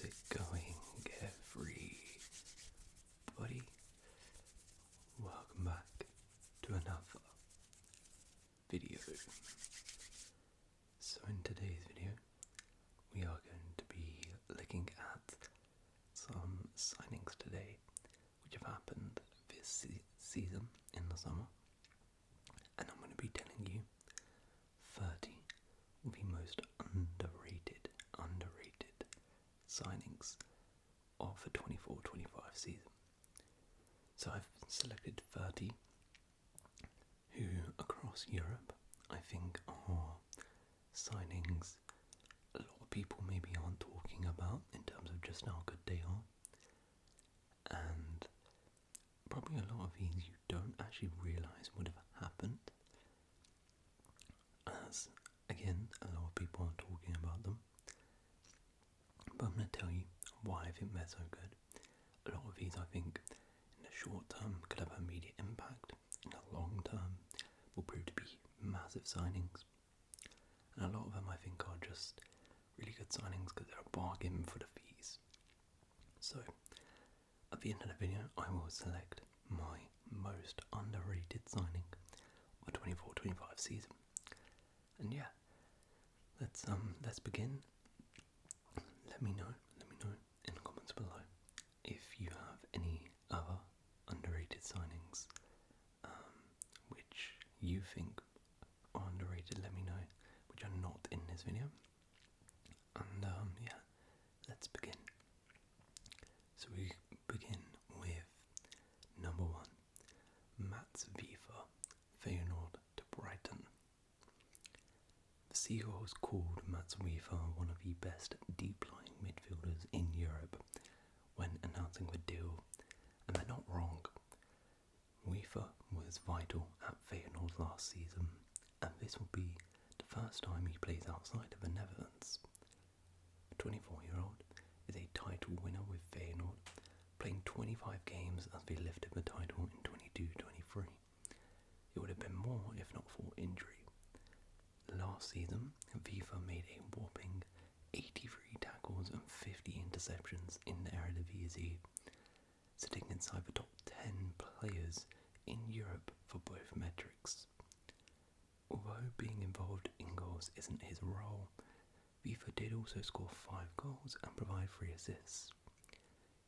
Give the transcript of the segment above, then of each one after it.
How's it going, everybody? Welcome back to another video. So in today's video, we are going to be looking at some signings today, which have happened this season in the summer, and I'm going to be telling you 30 of the most underrated signings of the 24-25 season. So I've selected 30 who across Europe I think are signings a lot of people maybe aren't talking about in terms of just how good they are, and probably a lot of these you don't actually realise would have happened, as again a lot of people aren't talking about them. But I'm going to tell you why I think they're so good. A lot of these I think in the short term could have immediate impact, in the long term will prove to be massive signings, and a lot of them I think are just really good signings because they're a bargain for the fees. So at the end of the video I will select my most underrated signing of the 24-25 season. And yeah, let's begin. Let me know in the comments below if you have any other underrated signings which you think are underrated. Let me know, which are not in this video. And yeah, let's begin. So we begin with number 1, Mats Wife, Feyenoord to Brighton. The Seagulls called Mats Wife one of the best deep-lying midfielders in Europe when announcing the deal, and they're not wrong. Wife was vital at Feyenoord last season, and this will be the first time he plays outside of the Netherlands. The 24-year-old is a title winner with Feyenoord, playing 25 games as they lifted the title in 22-23. It would have been more if not for injury. Last season, Wife made a whopping 83 tackles and 50 interceptions in the Eredivisie, sitting inside the top 10 players in Europe for both metrics. Although being involved in goals isn't his role, Wife did also score 5 goals and provide 3 assists.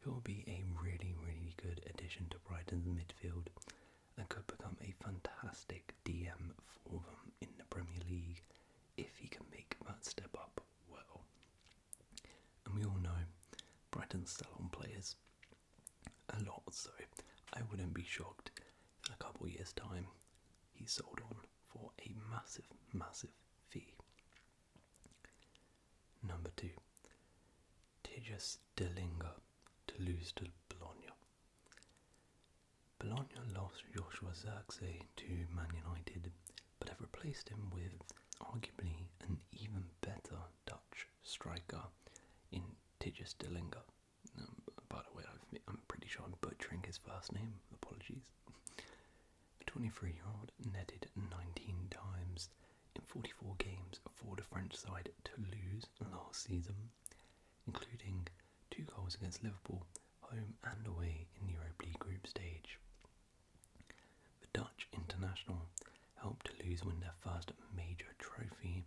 He will be a really good addition to Brighton's midfield and could become a fantastic DM for them in the Premier League if he can make that step up well. And we all know Brighton sell on players a lot, so I wouldn't be shocked if in a couple of years' time he's sold on for a massive fee. Number 2, Thijs delinger to lose to Bologna. Bologna lost Joshua Zirkzee to Man United, but have replaced him with arguably an even better Dutch striker in Thijs delinger. By the way, I'm pretty sure I'm butchering his first name, apologies. The 23-year-old netted 19 times in 44 games for the French side Toulouse last season, including 2 goals against Liverpool, home and away in the Europa League group stage. The Dutch international helped Toulouse win their first major trophy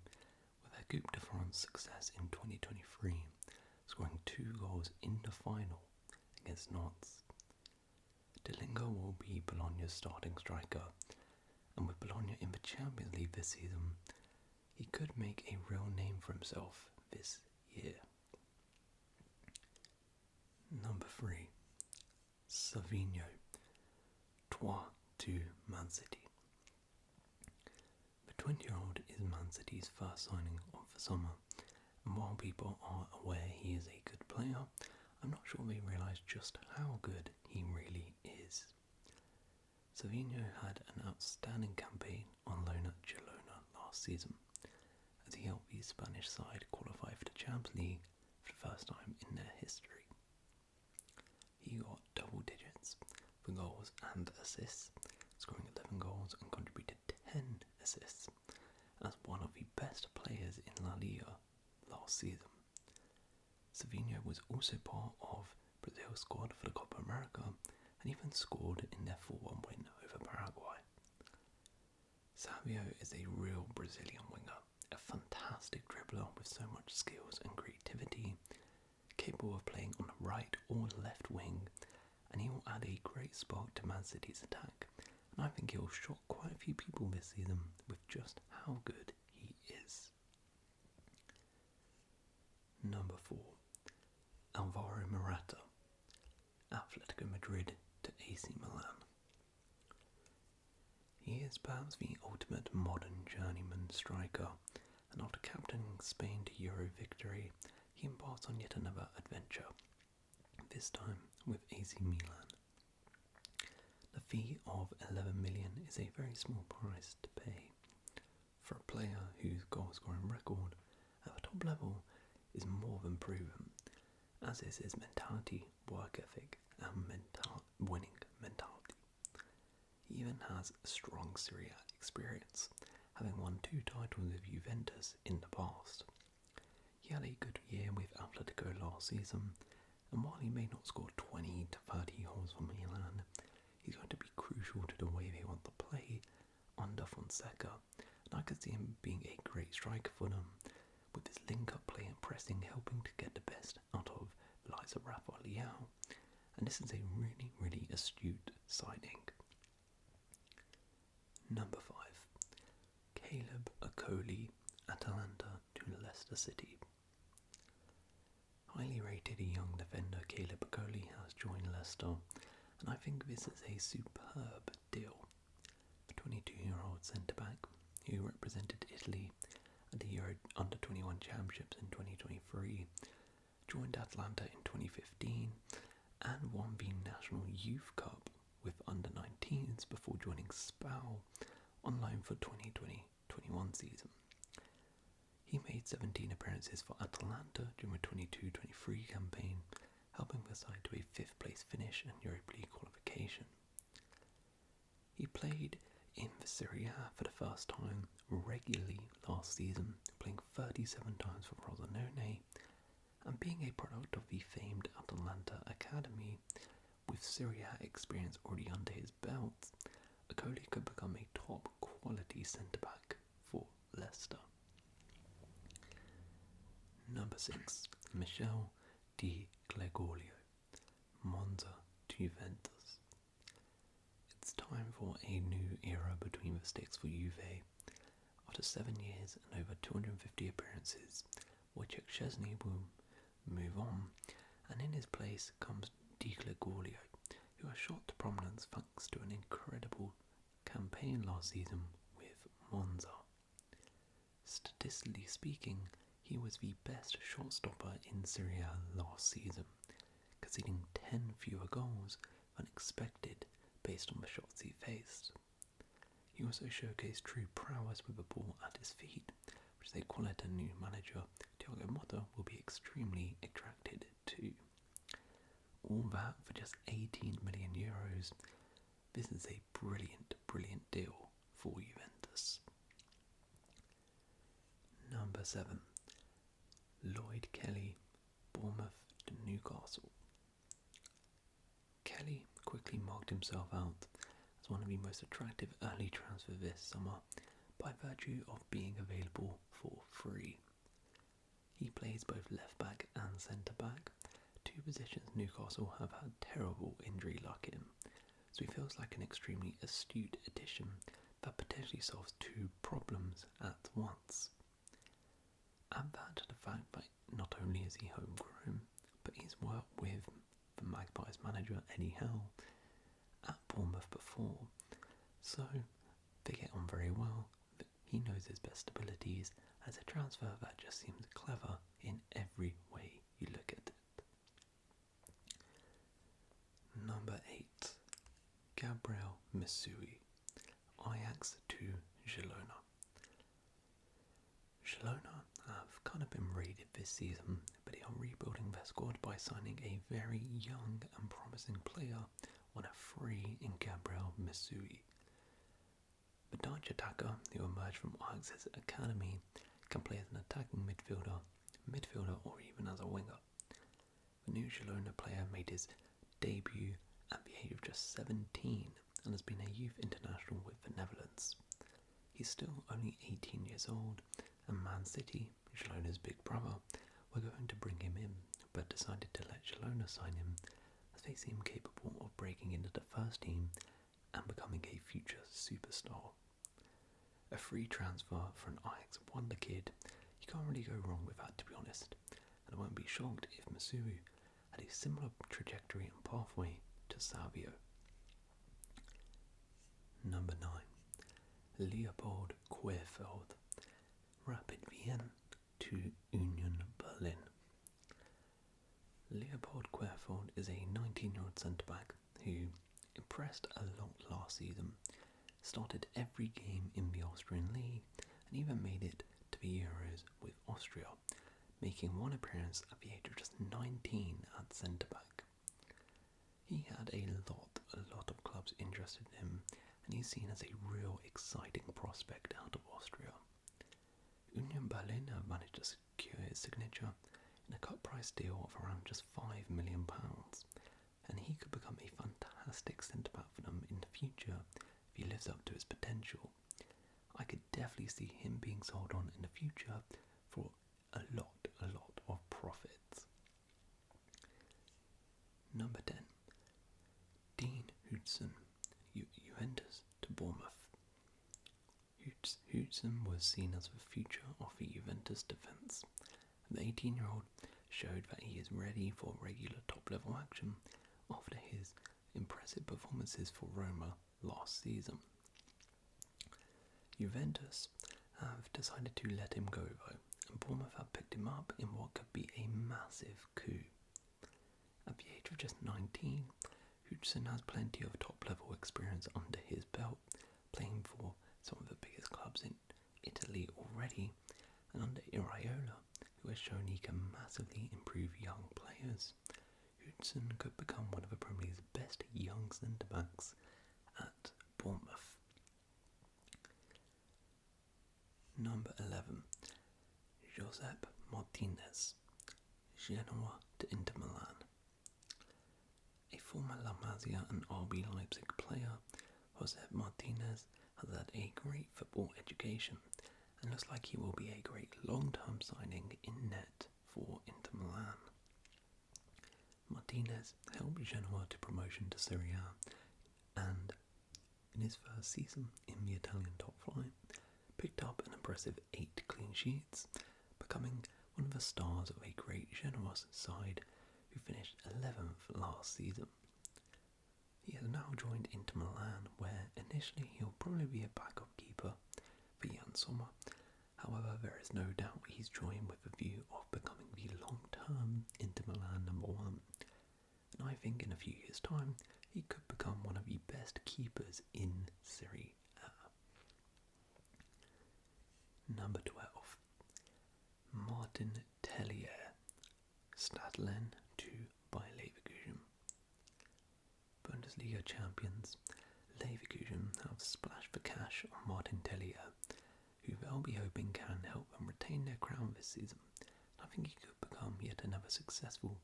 with their Coupe de France success in 2023, scoring 2 goals in the final against Nantes. Delinger will be Bologna's starting striker, and with Bologna in the Champions League this season, he could make a real name for himself this year. Number 3, Savio, Troyes to Man City. The 20-year-old is Man City's first signing of the summer, and while people are aware he is a good player, I'm not sure they realise just how good he really is. Savio had an outstanding campaign on loan at Girona last season, as he helped the Spanish side qualify for the Champions League for the first time in their history. He got double digits for goals and assists, scoring 11 goals and contributed 10 assists, as one of the best players in La Liga last season. Savio was also part of Brazil's squad for the Copa America and even scored in their 4-1 win over Paraguay. Savio is a real Brazilian winger, a fantastic dribbler with so much skills and creativity, capable of playing on the right or left wing, and he will add a great spark to Man City's attack, and I think he'll shock quite a few people this season with just how good he is. Number 4. Alvaro Morata, Atletico Madrid to AC Milan. He is perhaps the ultimate modern journeyman striker, and after captaining Spain to Euro victory, he embarks on yet another adventure, this time with AC Milan. The fee of 11 million is a very small price to pay for a player whose goal-scoring record at the top level is more than proven, as is his mentality, work ethic, and winning mentality. He even has strong Serie A experience, having won 2 titles with Juventus in the past. He had a good year with Atletico last season, and while he may not score 20 to 30 goals for Milan, he's going to be crucial to the way they want to play under Fonseca, and I could see him being a great striker for them, with his link-up play and pressing helping to get the best out of the likes of Rafa Leao, and this is a really, really astute signing. Number 5. Caleb Aoli, Atalanta to Leicester City. Highly rated young defender Caleb Aoli has joined Leicester, and I think this is a superb deal. The 22-year-old centre-back, who represented Italy at the Euro Under-21 Championships in 2023, joined Atalanta in 2015 and won the National Youth Cup with Under-19s before joining Spal on loan for 2020-21 season. He made 17 appearances for Atalanta during the 22-23 campaign, helping the side to a 5th place finish and Europa League qualification. He played in the Serie A for the first time regularly last season, playing 37 times for Frosinone, and being a product of the famed Atalanta Academy, with Serie A experience already under his belt, Aoli could become a top quality centre-back for Leicester. Number 6. Michel D Gorio, Monza to Juventus. It's time for a new era between the sticks for Juve. After 7 years and over 250 appearances, Wojciech Szczesny will move on, and in his place comes D Gorio, who has shot to prominence thanks to an incredible campaign last season with Monza. Statistically speaking, he was the best shot stopper in Serie A last season, conceding 10 fewer goals than expected based on the shots he faced. He also showcased true prowess with the ball at his feet, which is a quality new manager Thiago Motta will be extremely attracted to. All that for just 18 million euros. This is a brilliant, brilliant deal for Juventus. Number 7. Lloyd Kelly, Bournemouth to Newcastle. Kelly quickly marked himself out as one of the most attractive early transfers this summer by virtue of being available for free. He plays both left back and centre back, 2 positions Newcastle have had terrible injury luck in, so he feels like an extremely astute addition that potentially solves 2 problems at once. Add that to the fact that not only is he homegrown, but he's worked with the Magpies manager Eddie Howe at Bournemouth before, so they get on very well. He knows his best abilities as a transfer that just seems clever in every way you look at it. Number 8. Gabriel Missoui, Ajax to Girona. Girona have kind of been raided this season, but they are rebuilding their squad by signing a very young and promising player on a free in Gabriel Missoui. The Dutch attacker, who emerged from Ajax's academy, can play as an attacking midfielder or even as a winger, new Girona player made his debut at the age of just 17 and has been a youth international with the Netherlands. He's still only 18 years old, and Man City, Girona's big brother, were going to bring him in, but decided to let Girona sign him as they seem capable of breaking into the first team and becoming a future superstar. A free transfer for an Ajax wonder kid, you can't really go wrong with that, to be honest, and I won't be shocked if Missoui had a similar trajectory and pathway to Savio. Number 9. Leopold Quef, Rapid Vienna to Union Berlin. Leopold Quef is a 19-year-old centre-back who impressed a lot last season, started every game in the Austrian league, and even made it to the Euros with Austria, making one appearance at the age of just 19 at centre-back. He had a lot of clubs interested in him, and he's seen as a real exciting prospect out of Austria. Union Berlin have managed to secure his signature in a cut price deal of around just £5 million, and he could become a fantastic centre-back for them in the future if he lives up to his potential. I could definitely see him being sold on in the future for a lot of profits. Number 10. Dean Hudson, Juventus to Bournemouth. Hudson was seen as the future of the Juventus defence. The 18-year-old showed that he is ready for regular top-level action after his impressive performances for Roma last season. Juventus have decided to let him go though, and Bournemouth have picked him up in what could be a massive coup. At the age of just 19, Hudson has plenty of top-level experience under his belt, playing for some of the biggest clubs in Italy already, and under Iraola, who has shown he can massively improve young players. Hudson could become one of the Premier League's best young centre-backs at Bournemouth. Number 11. Josep Martinez, Genoa to Inter Milan. A former La Masia and RB Leipzig player, Josep Martinez has had a great football education and looks like he will be a great long-term signing in net for Inter Milan. Martinez helped Genoa to promotion to Serie A, and in his first season in the Italian top flight, picked up an impressive 8 clean sheets, becoming one of the stars of a great Genoa side who finished 11th last season. He has now joined Inter Milan, where initially he'll probably be a backup keeper for Jan Sommer. However, there is no doubt he's joined with the view of becoming the long-term Inter Milan number 1. And I think in a few years' time, he could become one of the best keepers in Serie A. Number 12. Martin Tellier, Stadlen to Bayer Leverkusen. Bundesliga champions Leverkusen have splashed the cash on Martin Tellier, who they'll be hoping can help them retain their crown this season. I think he could become yet another successful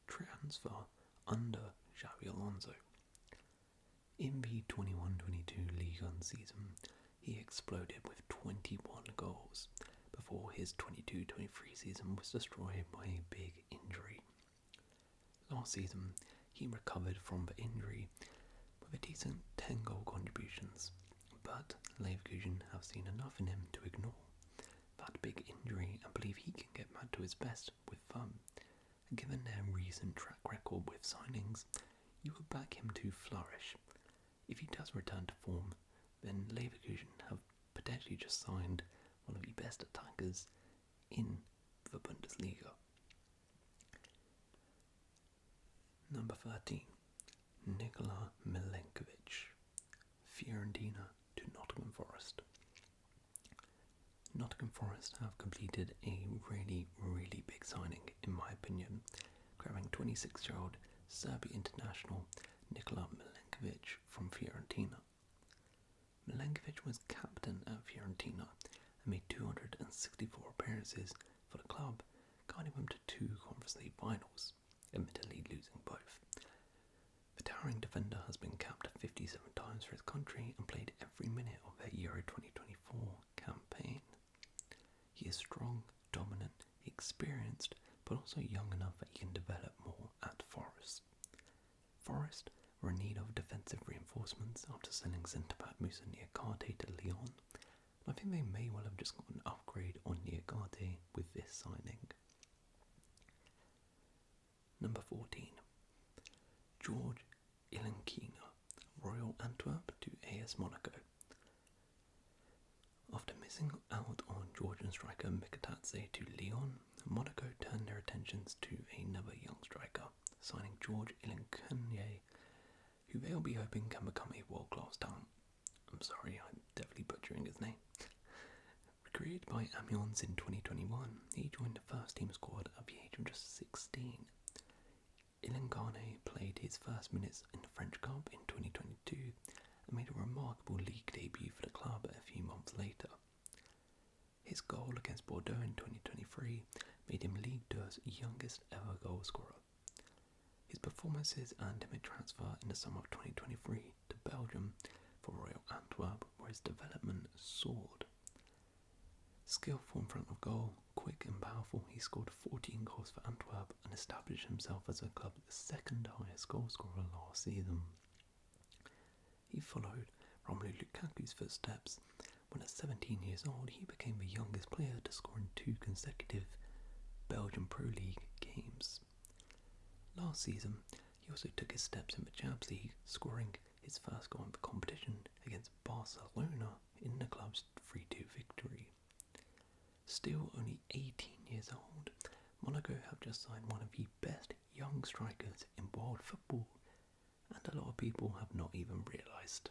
transfer under Xabi Alonso. In the 21-22 Ligue 1 season, he exploded with 21 goals before his 22-23 season was destroyed by a big injury. Last season, he recovered from the injury with a decent 10-goal contributions, but Leverkusen have seen enough in him to ignore that big injury and believe he can get back to his best with fun. And given their recent track record with signings, you would back him to flourish. If he does return to form, then Leverkusen have potentially just signed one of the best attackers in the Bundesliga. Number 13. Nicola Milenovic, Fiorentina to Nottingham Forest. Nottingham Forest have completed a really big signing, in my opinion, grabbing 26-year-old Serbian international Nicola Milenovic from Fiorentina. Milenovic was captain at Fiorentina and made 264 appearances for the club, guiding them to 2 Conference League finals. Admittedly, aspiring defender has been capped 57 times for his country and played every minute of their Euro 2024 campaign. He is strong, dominant, experienced, but also young enough that he can develop more at Forest. Forest were in need of defensive reinforcements after selling centre-back Moussa Niakate to Lyon. I think they may well have just got an upgrade on Niakate with this signing. Number 14. George Ilankina, Royal Antwerp to AS Monaco. After missing out on Georgian striker Mkhitaryan to Lyon, Monaco turned their attentions to another young striker, signing George Ilankina, who they'll be hoping can become a world-class talent. I'm sorry, I'm definitely butchering his name. Recruited by Amiens in 2021, he joined the first team squad at the age of just 16. Ilankina played his first minutes in the French Cup in 2022 and made a remarkable league debut for the club a few months later. His goal against Bordeaux in 2023 made him Ligue 2's youngest ever goal scorer. His performances earned him a transfer in the summer of 2023 to Belgium for Royal Antwerp, where his development soared. Skillful in front of goal, quick and powerful, he scored 14 goals for Antwerp and established himself as the club's second highest goal scorer last season. He followed Romelu Lukaku's footsteps when at 17 years old he became the youngest player to score in 2 consecutive Belgian Pro League games. Last season, he also took his steps in the Champions League, scoring his first goal in the competition against Barcelona in the club's 3-2 victory. Still only 18 years old, Monaco have just signed one of the best young strikers in world football, and a lot of people have not even realised.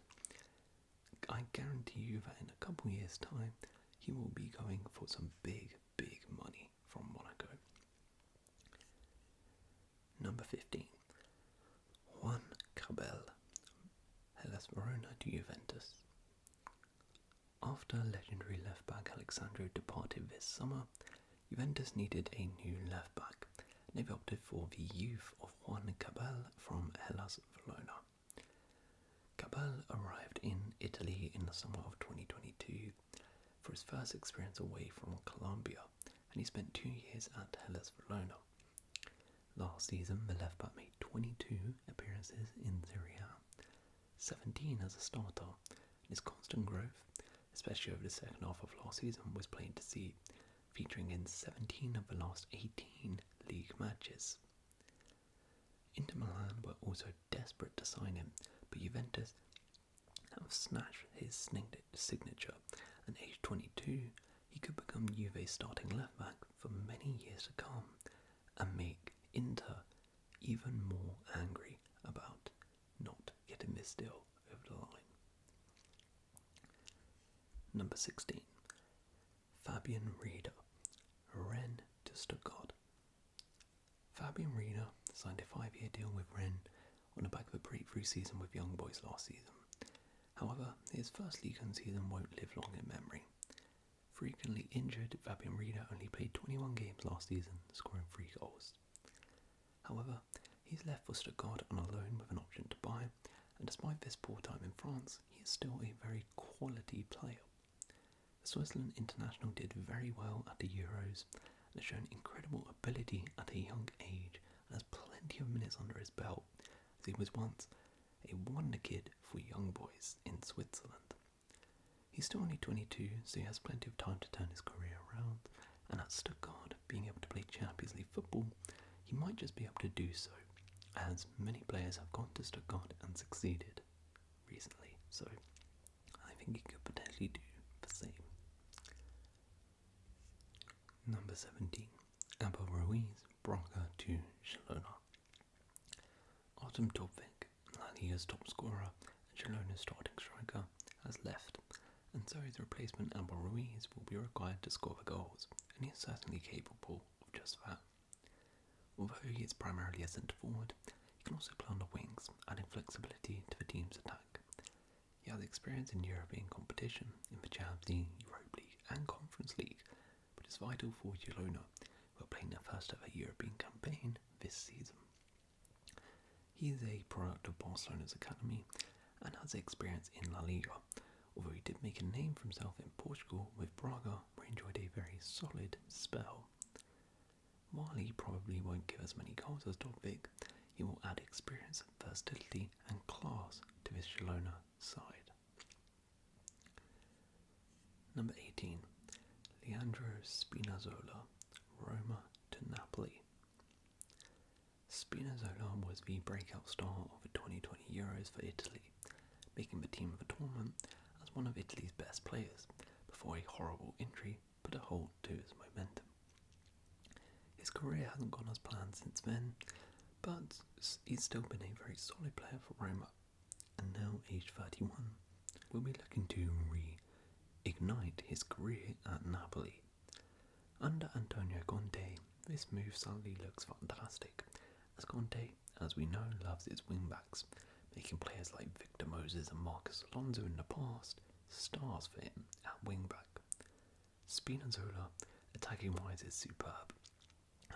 I guarantee you that in a couple years' time, he will be going for some big, big money from Monaco. Number 15. Juan Cabel, Hellas Verona to Juventus. After legendary left-back Alexandro departed this summer, Juventus needed a new left-back, and they've opted for the youth of Juan Cabel from Hellas Verona. Cabel arrived in Italy in the summer of 2022 for his first experience away from Colombia, and he spent 2 years at Hellas Verona. Last season, the left-back made 22 appearances in Serie A, 17 as a starter, and his constant growth, especially over the second half of last season, was plain to see, featuring in 17 of the last 18 league matches. Inter Milan were also desperate to sign him, but Juventus have snatched his signature, and aged 22, he could become Juve's starting left-back for many years to come, and make Inter even more angry about not getting this deal over the line. Number 16. Fabian Reine, Rennes to Stuttgart. Fabian Reine signed a 5-year deal with Rennes on the back of a breakthrough season with Young Boys last season. However, his first league season won't live long in memory. Frequently injured, Fabian Reine only played 21 games last season, scoring 3 goals. However, he's left for Stuttgart on a loan with an option to buy, and despite this poor time in France, he is still a very quality player. The Switzerland international did very well at the Euros and has shown incredible ability at a young age and has plenty of minutes under his belt, as he was once a wonder kid for young boys in Switzerland. He's still only 22, so he has plenty of time to turn his career around, and at Stuttgart, being able to play Champions League football, he might just be able to do so, as many players have gone to Stuttgart and succeeded recently, so I think he could potentially do the same. Number 17. Abel Ruiz, Braga to Girona. Artem Topvik, La Liga's top scorer and Girona's starting striker, has left, and so his replacement Abel Ruiz will be required to score the goals, and he is certainly capable of just that. Although he is primarily a centre-forward, he can also play on the wings, adding flexibility to the team's attack. He has experience in European competition, in the Champions League, Europa League and Conference League, but is vital for Girona, who are playing their first ever European campaign this season. He He's a product of Barcelona's academy and has experience in La Liga, although he did make a name for himself in Portugal with Braga, where he enjoyed a very solid spell. While he probably won't give as many goals as Dovbyk, he will add experience, versatility and class to his Girona side. Number 18. Leandro Spinazzola, Roma to Napoli. Spinazzola was the breakout star of the 2020 Euros for Italy, making the team of the tournament as one of Italy's best players, before a horrible injury put a halt to his momentum. His career hasn't gone as planned since then, but he's still been a very solid player for Roma, and now aged 31, will be looking to reignite his career at Napoli. Under Antonio Conte, this move sadly looks fantastic, as Conte, as we know, loves his wingbacks, making players like Victor Moses and Marcos Alonso in the past stars for him at wingback. Spinazzola, attacking-wise, is superb,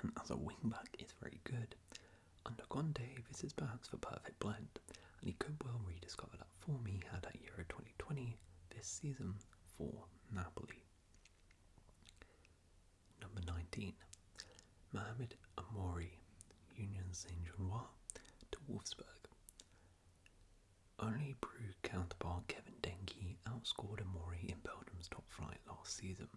and as a wingback is very good. Under Conte, this is perhaps the perfect blend, and he could well rediscover that form he had at Euro 2020 this season for Napoli. Number 19. Mohamed Amouri, Union Saint-Gilloise to Wolfsburg. Only Brugge counterpart Kevin Denke outscored Amouri in Belgium's top flight last season.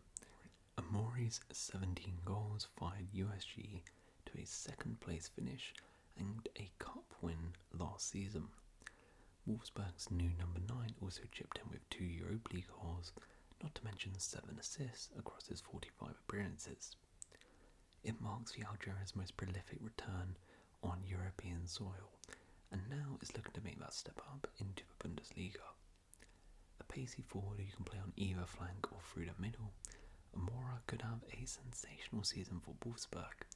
Amouri's 17 goals fired USG to a second place finish and a cup win last season. Wolfsburg's new number 9 also chipped in with 2 Europa League goals, not to mention 7 assists across his 45 appearances. It marks the Algerian's most prolific return on European soil, and now is looking to make that step up into the Bundesliga. A pacey forward who can play on either flank or through the middle, Amora could have a sensational season for Wolfsburg,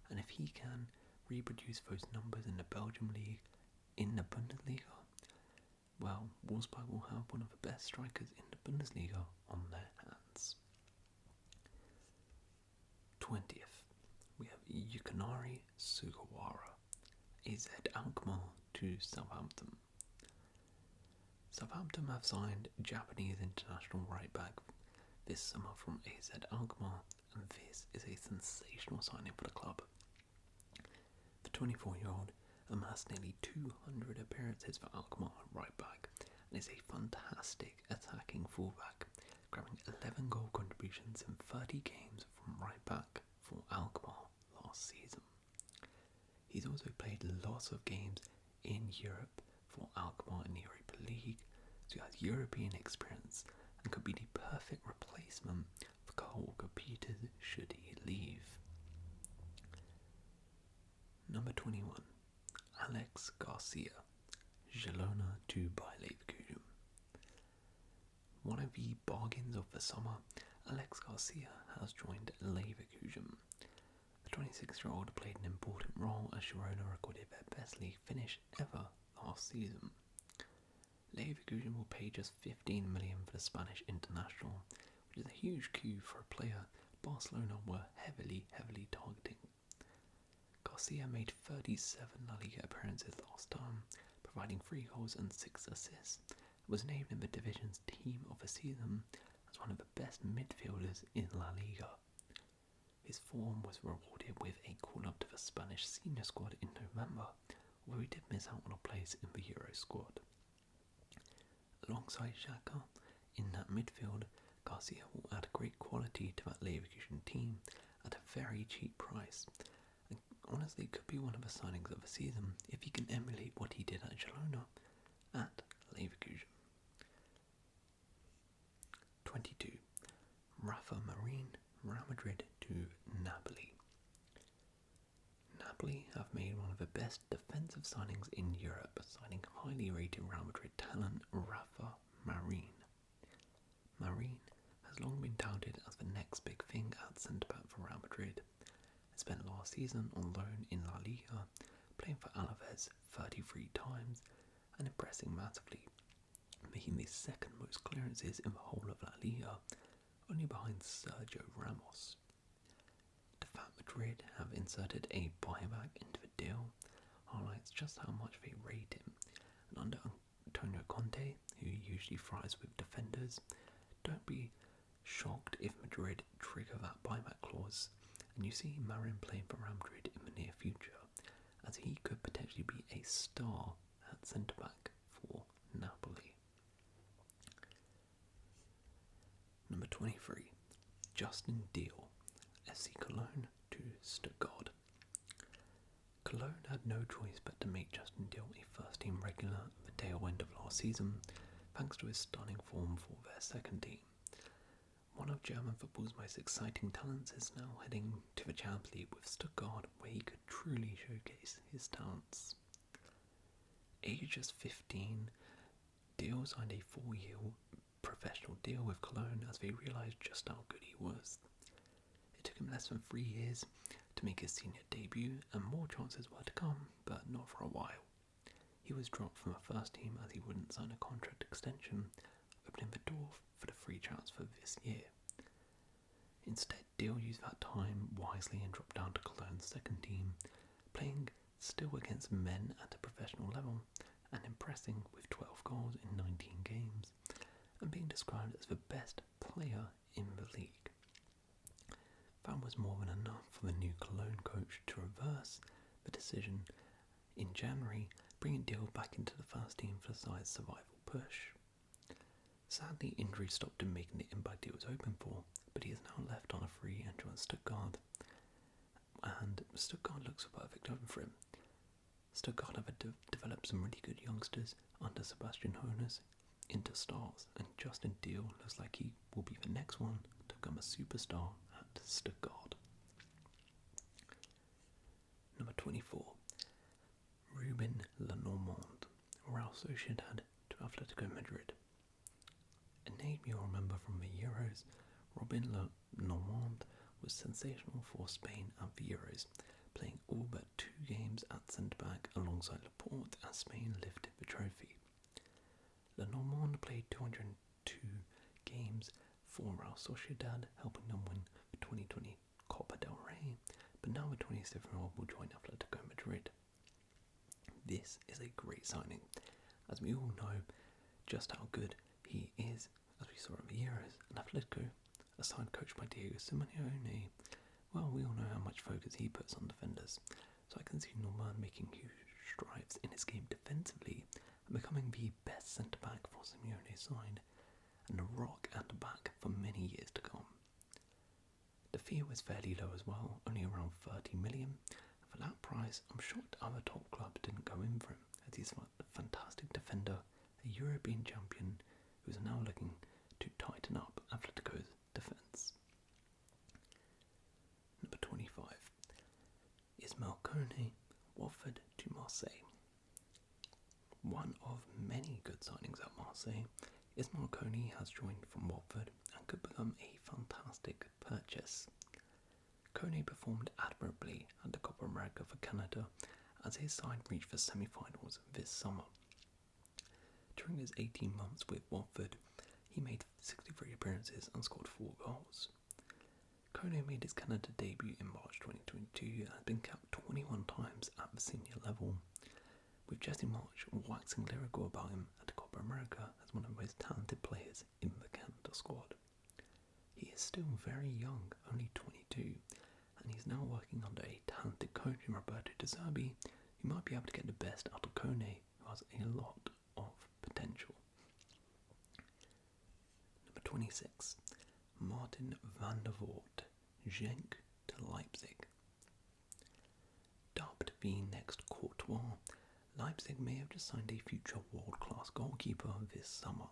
and if he can reproduce those numbers in the Belgium League in the Bundesliga, well, Wolfsburg will have one of the best strikers in the Bundesliga on their hands. 20th, we have Yukinari Saitama, AZ Alkmaar to Southampton. Southampton have signed Japanese international right back this summer from AZ Alkmaar, and this is a sensational signing for the club. The 24-year-old amassed nearly 200 appearances for Alkmaar right back and is a fantastic attacking fullback, grabbing 11 goal contributions in 30 games from right back for Alkmaar last season. He's also played lots of games in Europe for Alkmaar in the Europa League, so he has European experience and could be the perfect replacement for Carl Peters should he leave. Number 21. Alex Garcia, Girona to Bayer Leverkusen. One of the bargains of the summer, Alex Garcia has joined Leverkusen. The 26-year-old played an important role as Girona recorded their best league finish ever last season. Leverkusen will pay just $15 million for the Spanish international, which is a huge coup for a player Barcelona were heavily targeting. Garcia made 37 La Liga appearances last term, providing 3 goals and 6 assists, and was named in the division's team of the season as one of the best midfielders in La Liga. His form was rewarded with a call-up to the Spanish senior squad in November, although he did miss out on a place in the Euro squad. Alongside Xhaka, in that midfield, Garcia will add great quality to that Leverkusen team at a very cheap price, and honestly could be one of the signings of the season if he can emulate what he did at Girona at Leverkusen. 22. Rafa Marin, Real Madrid to Napoli. Napoli have made one of the best defensive signings in Europe, signing highly rated Real Madrid talent Rafa Marin. Marin has long been touted as the next big thing at centre-back for Real Madrid. He spent last season on loan in La Liga, playing for Alaves 33 times and impressing massively, making the second most clearances in the whole of La Liga, only behind Sergio Ramos. The Fat Madrid have inserted a buyback into the deal, highlights realised just how much they rate him. And under Antonio Conte, who usually thrives with defenders, don't be shocked if Madrid trigger that buyback clause and you see Marin playing for Real Madrid in the near future, as he could potentially be a star at centre-back for Napoli. Number 23, Justin Deal, FC Cologne to Stuttgart. Cologne had no choice but to make Justin Deal a first-team regular at the tail end of last season, thanks to his stunning form for their second team. One of German football's most exciting talents is now heading to the Champions League with Stuttgart, where he could truly showcase his talents. Aged just 15, Deal signed a 4-year professional deal with Cologne as they realised just how good he was. It took him less than 3 years to make his senior debut, and more chances were to come, but not for a while. He was dropped from the first team as he wouldn't sign a contract extension, opening the door for the free transfer this year. Instead, Deal used that time wisely and dropped down to Cologne's second team, playing still against men at a professional level and impressing with 12 goals in 19 games, and being described as the best player in the league. That was more than enough for the new Cologne coach to reverse the decision in January, bringing Deal back into the first team for the side's survival push. Sadly, injuries stopped him making the impact he was hoping for, but he is now left on a free entry at Stuttgart, and Stuttgart looks a perfect home for him. Stuttgart have developed some really good youngsters under Sebastian Hoeneß into stars, and Justin Deal looks like he will be the next one to become a superstar at Stuttgart. Number 24, Ruben Leno, Real Sociedad to Atletico Madrid. A name you'll remember from the Euros, Ruben Leno was sensational for Spain at the Euros, playing all but 2 games at centre-back alongside Laporte as Spain lifted the trophy. Lenormand played 202 games for Real Sociedad, helping them win the 2020 Copa del Rey, but now the 27-year-old will join Atletico Madrid. This is a great signing, as we all know just how good he is, as we saw at the Euros, and Atletico, a side coached by Diego Simeone, well, we all know how much focus he puts on defenders, so I can see Norman making huge strides in his game defensively and becoming the best centre-back for Simeone's side, and a rock at the back for many years to come. The fee was fairly low as well, only around 30 million. For that price, I'm shocked other top clubs didn't go in for him, as he's a fantastic defender, a European champion who is now looking to tighten up Atletico's defence. Number 25, Ismail Kone, Watford to Marseille. One of many good signings at Marseille, Ismail Kone has joined from Watford and could become a fantastic purchase. Kone performed admirably at the Copa America for Canada as his side reached the semi-finals this summer. During his 18 months with Watford, he made 63 appearances and scored 4 goals. Kone made his Canada debut in March 2022 and has been capped 21 times at the senior level, with Jesse March waxing lyrical about him at the Copa America as one of the most talented players in the Canada squad. He is still very young, only 22, and he's now working under a talented coach in Roberto De Zerbi, who might be able to get the best out of Kone, who has a lot of potential. Number 26, Martin van der Voort, Genk to Leipzig. Dubbed the next Courtois, Leipzig may have just signed a future world-class goalkeeper this summer.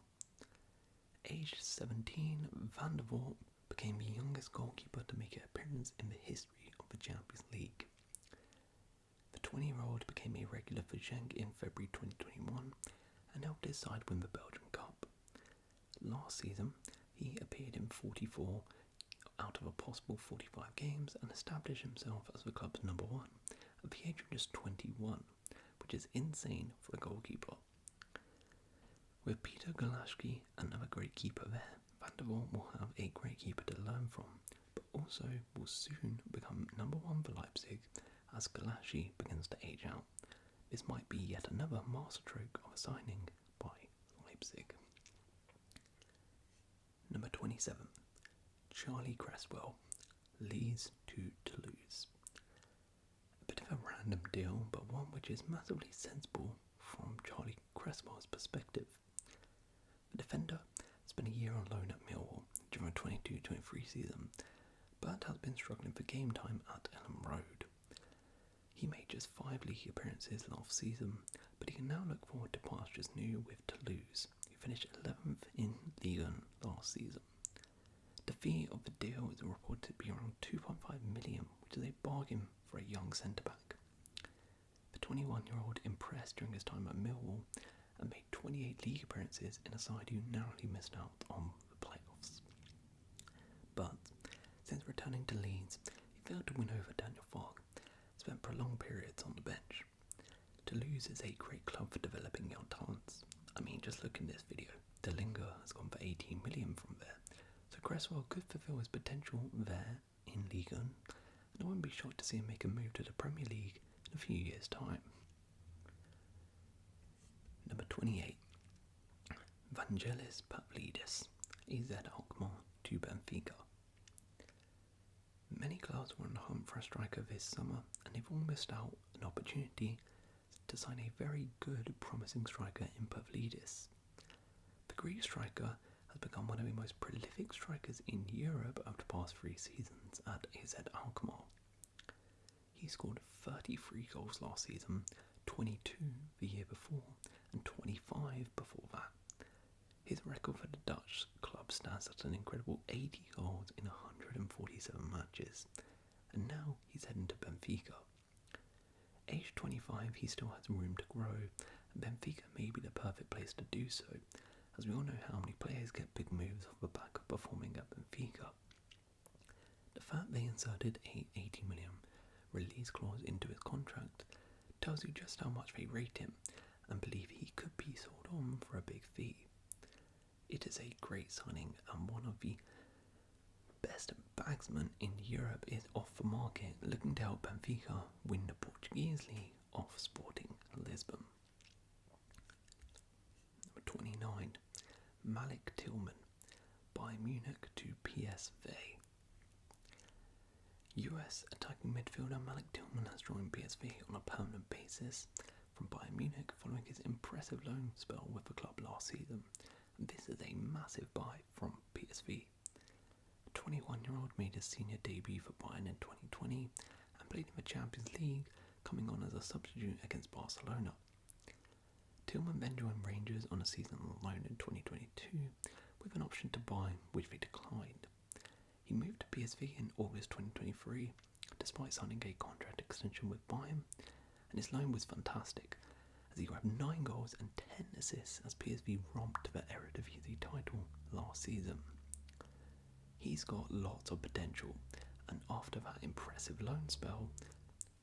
Aged 17, Van der Voort became the youngest goalkeeper to make an appearance in the history of the Champions League. The 20-year-old became a regular for Genk in February 2021 and helped his side win the Belgian Cup. Last season, he appeared in 44 out of a possible 45 games and established himself as the club's number 1 at the age of just 21, which is insane for a goalkeeper. With Peter Golaschki, another great keeper there, Van der Voort will have a great keeper to learn from, but also will soon become number 1 for Leipzig as Golaschki begins to age out. this might be yet another masterstroke of a signing by Leipzig. Number 27, Charlie Cresswell, Leeds to Toulouse. A bit of a random deal, but one which is massively sensible from Charlie Cresswell's perspective. The defender spent a year on loan at Millwall during the 22-23 season, but has been struggling for game time at Ellen Road. He made just 5 league appearances last season, but he can now look forward to pastures new with Toulouse, who finished 11th in Ligue 1 last season. The fee of the deal is reported to be around 2.5 million, which is a bargain for a young centre-back. The 21-year-old impressed during his time at Millwall and made 28 league appearances in a side who narrowly missed out on the playoffs. But since returning to Leeds, he failed to win over Daniel Farke, spent prolonged periods on the bench. Toulouse is a great club for developing young talents. I mean, just look in this video, delinger has gone for 18 million from there, so Cresswell could fulfil his potential there in Ligue 1, and I wouldn't be shocked to see him make a move to the Premier League in a few years' time. Number 28, Vangelis Pavlidis, AZ Alkmaar to Benfica. Many clubs were on the hunt for a striker this summer, and they've all missed out an opportunity to sign a very good, promising striker in Pavlidis. The Greek striker has become one of the most prolific strikers in Europe over the past 3 seasons at AZ Alkmaar. He scored 33 goals last season, 22 the year before, and 25 before that. His record for the Dutch club stands at an incredible 80 goals in 147 matches, and now he's heading to Benfica. Aged 25, he still has room to grow, and Benfica may be the perfect place to do so, as we all know how many players get big moves off the back of performing at Benfica. The fact they inserted a 80 million release clause into his contract tells you just how much they rate him and believe he could be sold on for a big fee. It is a great signing, and one of the best bagsmen in Europe is off the market, looking to help Benfica win the Portuguese league off Sporting Lisbon. Number 29, Malik Tillman, Bayern Munich to PSV. US attacking midfielder Malik Tillman has joined PSV on a permanent basis from Bayern Munich following his impressive loan spell with the club last season. This is a massive buy from PSV. The 21-year-old made his senior debut for Bayern in 2020 and played in the Champions League, coming on as a substitute against Barcelona. Tillman then joined Rangers on a season loan in 2022 with an option to buy, which they declined. He moved to PSV in August 2023, despite signing a contract extension with Bayern, and his loan was fantastic, as he grabbed 9 goals and 10 assists as PSV romped the Eredivisie title last season. He's got lots of potential, and after that impressive loan spell,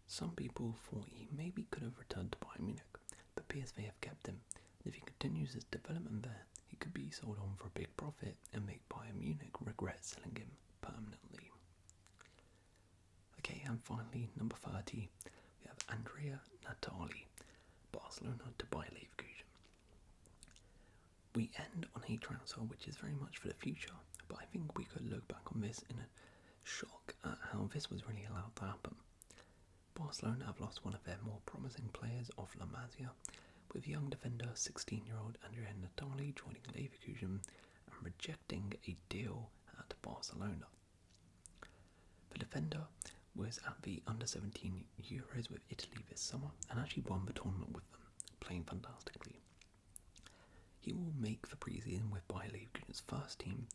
some people thought he maybe could have returned to Bayern Munich, but PSV have kept him, and if he continues his development there, he could be sold on for a big profit and make Bayern Munich regret selling him permanently. Okay, and finally, number 30, we have Andrea Natali, Barcelona to Bayer Leverkusen. We end on a transfer which is very much for the future, but I think we could look back on this in a shock at how this was really allowed to happen. Barcelona have lost one of their more promising players off La Masia, with young defender 16-year-old Andrea Natali joining Leverkusen and rejecting a deal at Barcelona. The defender was at the Under-17 Euros with Italy this summer and actually won the tournament with them, playing fantastically. He will make the pre-season with Bayer Leverkusen's first team,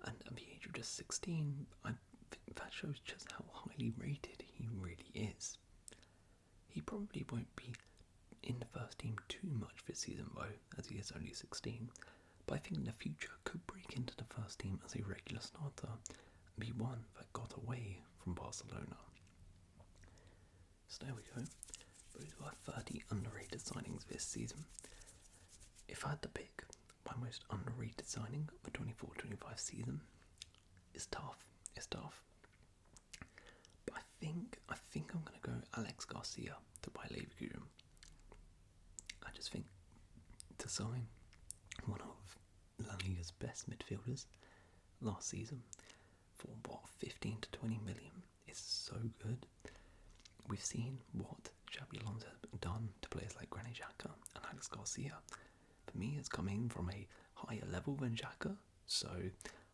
and at the age of just 16, I think that shows just how highly rated he really is. He probably won't be in the first team too much this season though, as he is only 16, but I think in the future could break into the first team as a regular starter and be one that got away from Barcelona. So there we go, those were 30 underrated signings this season. If I had to pick my most underrated signing of the 24-25 season, it's tough. But I think I'm going to go Alex Garcia to Bayer Leverkusen. just think to sign one of La Liga's best midfielders last season for 15 to 20 million is so good. We've seen what Xabi Alonso has done to players like Granit Xhaka and Alex Garcia. For me, it's coming from a higher level than Xhaka, so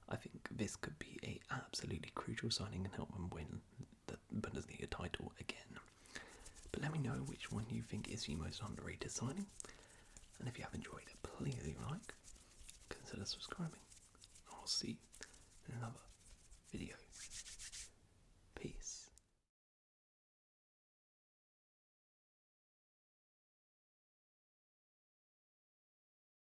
I think this could be a absolutely crucial signing and help them win the Bundesliga title again. But let me know which one you think is the most underrated signing, and if you have enjoyed it, please leave a like, consider subscribing. I'll see